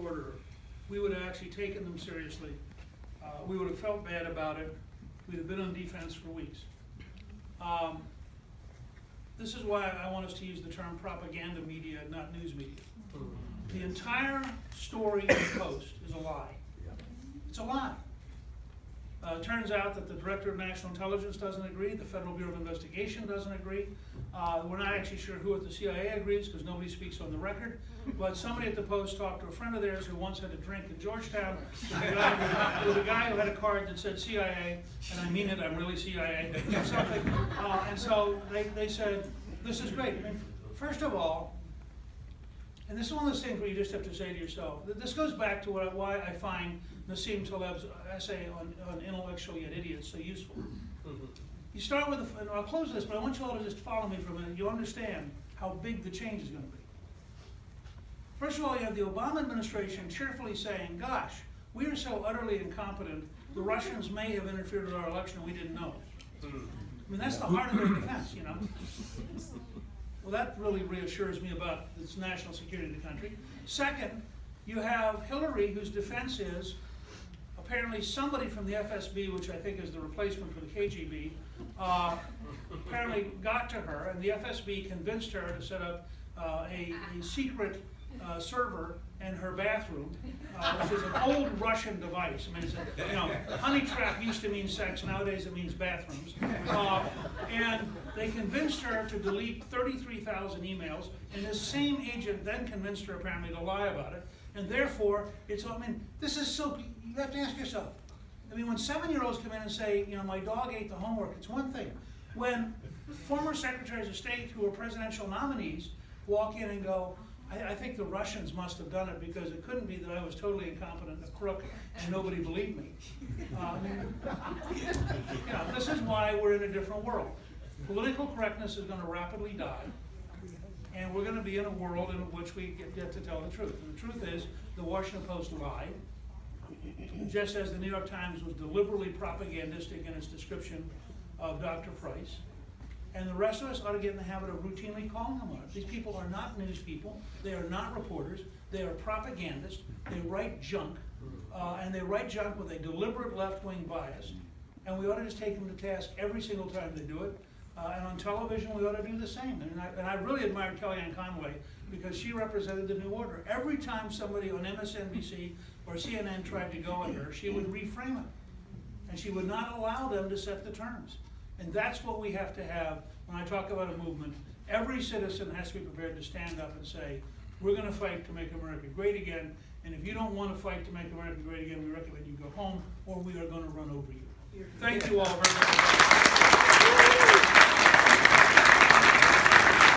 order, we would have actually taken them seriously. We would have felt bad about it. We'd have been on defense for weeks. This is why I want us to use the term propaganda media, not news media. The entire story in the Post is a lie. It's a lie. It turns out that the Director of National Intelligence doesn't agree, the Federal Bureau of Investigation doesn't agree. We're not actually sure who at the CIA agrees because nobody speaks on the record. But somebody at the Post talked to a friend of theirs who once had a drink in Georgetown with a guy who had a card that said CIA, and I mean it, I'm really CIA, or something. And so they said, this is great. I mean, first of all, and this is one of those things where you just have to say to yourself, this goes back to why I find Nassim Taleb's essay on intellectual yet idiots so useful. You start with, and I'll close this, but I want you all to just follow me for a minute. You understand how big the change is going to be. First of all, you have the Obama administration cheerfully saying, gosh, we are so utterly incompetent, the Russians may have interfered with our election and we didn't know it. I mean, that's the heart of their defense, you know. Well, that really reassures me about this national security of the country. Second, you have Hillary, whose defense is apparently somebody from the FSB, which I think is the replacement for the KGB, apparently got to her, and the FSB convinced her to set up a secret server in her bathroom, which is an old Russian device. I mean, it's honey trap used to mean sex, nowadays it means bathrooms. And they convinced her to delete 33,000 emails, and this same agent then convinced her apparently to lie about it. And therefore, I mean, this is so, you have to ask yourself. I mean, when 7-year-olds come in and say, my dog ate the homework, it's one thing. When former secretaries of state who are presidential nominees walk in and go, I think the Russians must have done it because it couldn't be that I was totally incompetent, a crook, and nobody believed me. This is why we're in a different world. Political correctness is going to rapidly die, and we're going to be in a world in which we get to tell the truth. And the truth is, the Washington Post lied, just as the New York Times was deliberately propagandistic in its description of Dr. Price. And the rest of us ought to get in the habit of routinely calling them on it. These people are not news people. They are not reporters. They are propagandists. They write junk. And they write junk with a deliberate left-wing bias. And we ought to just take them to task every single time they do it. And on television, we ought to do the same. And I really admired Kellyanne Conway because she represented the new order. Every time somebody on MSNBC or CNN tried to go at her, she would reframe it. And she would not allow them to set the terms. And that's what we have to have when I talk about a movement. Every citizen has to be prepared to stand up and say, we're going to fight to make America great again. And if you don't want to fight to make America great again, we recommend you go home or we are going to run over you. Thank you all very much.